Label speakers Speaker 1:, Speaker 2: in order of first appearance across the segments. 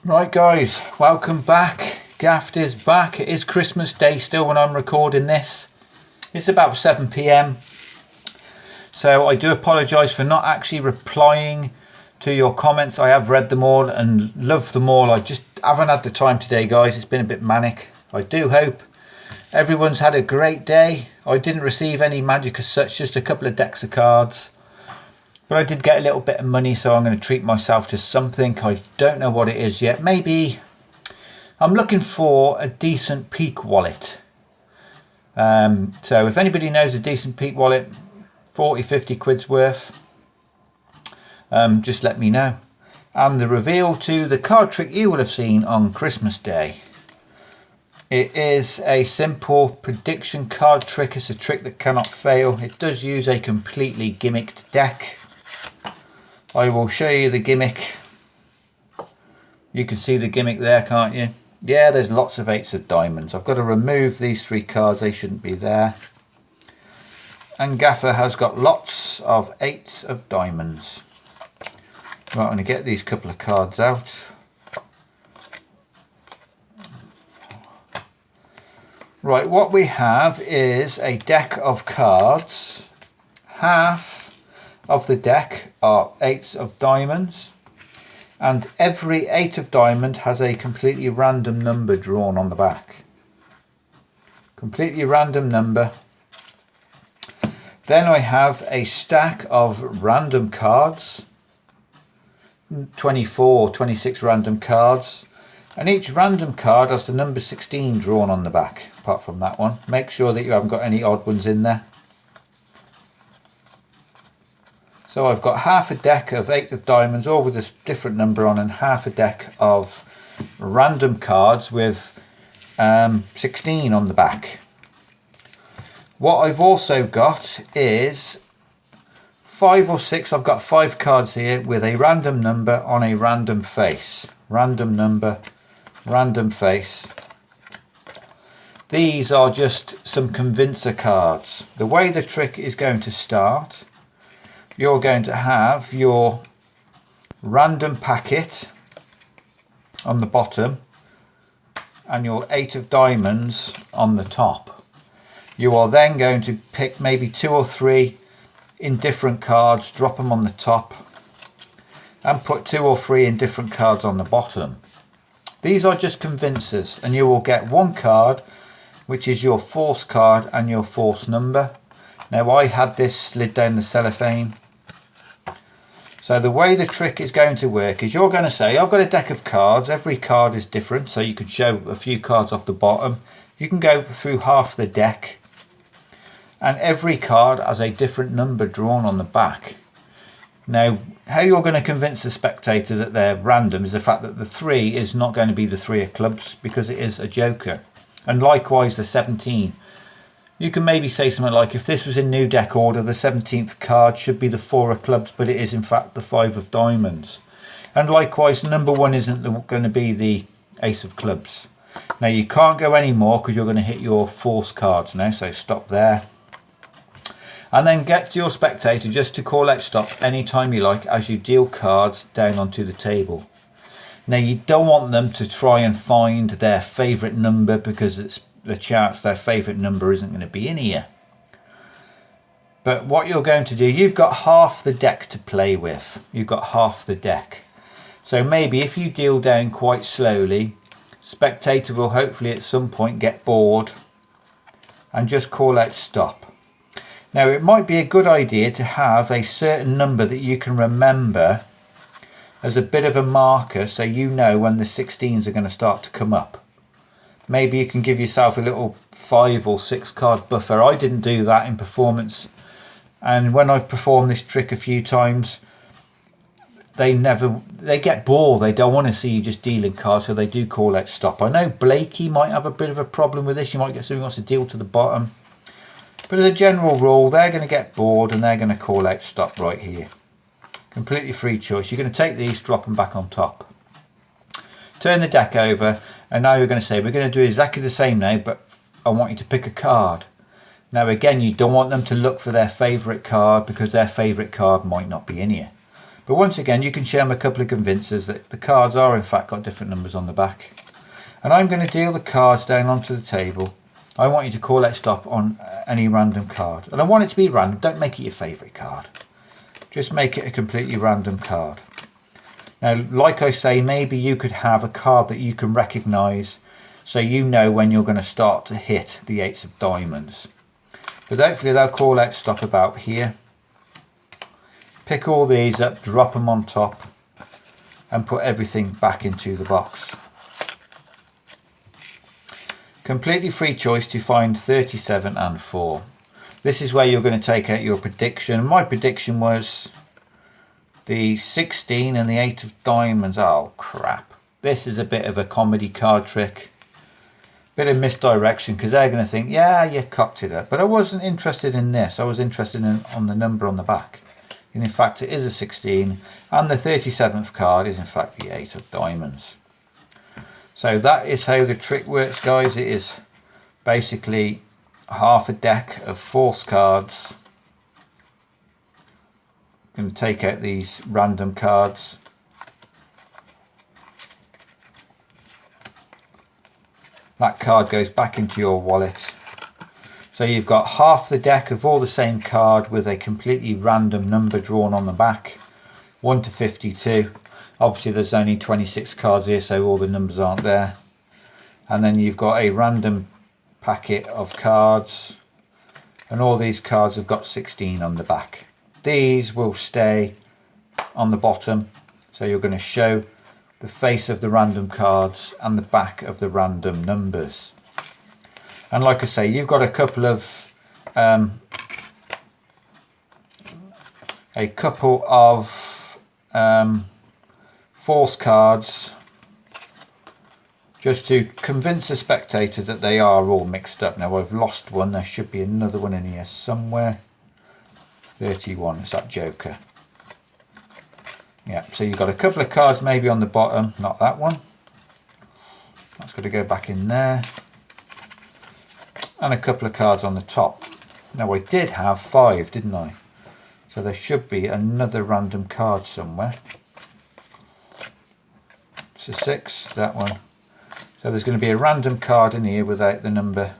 Speaker 1: Right guys, welcome back. Gaffed is back. It is Christmas Day still when I'm recording this. It's about 7 PM. So I do apologise for not actually replying to your comments. I have read them all and love them all. I just haven't had the time today, guys. It's been a bit manic. I do hope everyone's had a great day. I didn't receive any magic as such, just a couple of decks of cards. But I did get a little bit of money, so I'm going to treat myself to something. I don't know what it is yet. Maybe I'm looking for a decent peak wallet. So if anybody knows a decent peak wallet, 40-50 quid's worth, just let me know. And the reveal to the card trick you will have seen on Christmas Day. It is a simple prediction card trick. It's a trick that cannot fail. It does use a completely gimmicked deck. I will show you the gimmick. You can see the gimmick there, can't you? Yeah, there's lots of 8s of diamonds. I've got to remove these 3 cards. They shouldn't be there. And Gaffer has got lots of 8s of diamonds. Right, I'm going to get these couple of cards out. Right, what we have is a deck of cards. Half of the deck are 8s of diamonds, and every 8 of diamond has a completely random number drawn on the back. Completely random number. Then I have a stack of random cards, 24 or 26 random cards, and each random card has the number 16 drawn on the back, apart from that one. Make sure that you haven't got any odd ones in there. So I've got half a deck of 8 of diamonds, all with a different number on, and half a deck of random cards with 16 on the back. What I've also got is 5 or 6. I've got 5 cards here with a random number on a random face. Random number, random face. These are just some convincer cards. The way the trick is going to start, you're going to have your random packet on the bottom and your 8 of diamonds on the top. You are then going to pick maybe 2 or 3 indifferent cards, drop them on the top, and put 2 or 3 indifferent cards on the bottom. These are just convincers, and you will get 1 card which is your force card and your force number. Now I had this slid down the cellophane. So the way the trick is going to work is you're going to say, I've got a deck of cards. Every card is different, so you could show a few cards off the bottom. You can go through half the deck, and every card has a different number drawn on the back. Now, how you're going to convince the spectator that they're random is the fact that the 3 is not going to be the 3 of clubs, because it is a joker. And likewise the 17. You can maybe say something like, if this was in new deck order, the 17th card should be the 4 of clubs, but it is in fact the 5 of diamonds. And likewise, number 1 isn't going to be the ace of clubs. Now you can't go any more because you're going to hit your force cards now, so stop there. And then get your spectator just to call out stop anytime you like as you deal cards down onto the table. Now you don't want them to try and find their favourite number, because it's the chance their favourite number isn't going to be in here. But what you're going to do, you've got half the deck to play with. You've got half the deck. So maybe if you deal down quite slowly, spectator will hopefully at some point get bored and just call out stop. Now it might be a good idea to have a certain number that you can remember as a bit of a marker, so you know when the 16s are going to start to come up. Maybe you can give yourself a little 5 or 6 card buffer. I didn't do that in performance, and when I've performed this trick a few times, they get bored. They don't want to see you just dealing cards, so they do call out stop. I know Blakey might have a bit of a problem with this. You might get somebody who wants to deal to the bottom, but as a general rule, they're going to get bored and they're going to call out stop right here. Completely free choice. You're going to take these, drop them back on top. Turn the deck over, and now you're going to say, we're going to do exactly the same now, but I want you to pick a card. Now again, you don't want them to look for their favourite card, because their favourite card might not be in here. But once again, you can show them a couple of convincers that the cards are in fact got different numbers on the back. And I'm going to deal the cards down onto the table. I want you to call out stop on any random card. And I want it to be random. Don't make it your favourite card. Just make it a completely random card. Now, like I say, maybe you could have a card that you can recognise so you know when you're going to start to hit the 8 of diamonds. But hopefully they'll call out stop about here. Pick all these up, drop them on top and put everything back into the box. Completely free choice to find 37 and 4. This is where you're going to take out your prediction. My prediction was the 16 and the 8 of diamonds. Oh crap. This is a bit of a comedy card trick. Bit of misdirection because they're going to think, yeah, you cocked it up. But I wasn't interested in this. I was interested on the number on the back. And in fact it is a 16 and the 37th card is in fact the 8 of diamonds. So that is how the trick works, guys. It is basically half a deck of force cards. I'm going to take out these random cards. That card goes back into your wallet. So you've got half the deck of all the same card with a completely random number drawn on the back. 1 to 52. Obviously there's only 26 cards here, so all the numbers aren't there. And then you've got a random packet of cards. And all these cards have got 16 on the back. These will stay on the bottom. So you're going to show the face of the random cards and the back of the random numbers. And like I say, you've got a couple of force cards just to convince the spectator that they are all mixed up. Now I've lost one. There should be another one in here somewhere. 31, it's that Joker. Yeah, so you've got a couple of cards maybe on the bottom, not that one. That's got to go back in there. And a couple of cards on the top. Now I did have 5, didn't I? So there should be another random card somewhere. It's a 6, that one. So there's going to be a random card in here without the number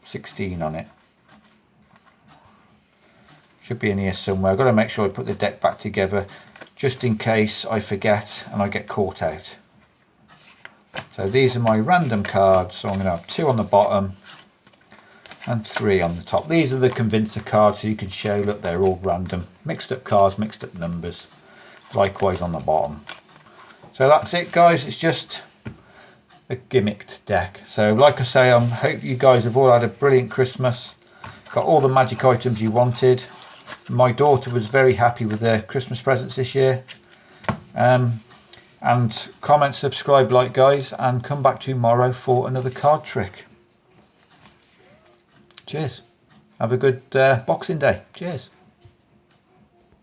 Speaker 1: 16 on it. Should be in here somewhere. I've got to make sure I put the deck back together just in case I forget and I get caught out. So these are my random cards. So I'm going to have 2 on the bottom and 3 on the top. These are the convincer cards, so you can show, look, they're all random. Mixed up cards, mixed up numbers. Likewise on the bottom. So that's it, guys. It's just a gimmicked deck. So like I say, I hope you guys have all had a brilliant Christmas. Got all the magic items you wanted. My daughter was very happy with their Christmas presents this year. And comment, subscribe, like, guys, and come back tomorrow for another card trick. Cheers. Have a good Boxing Day. Cheers.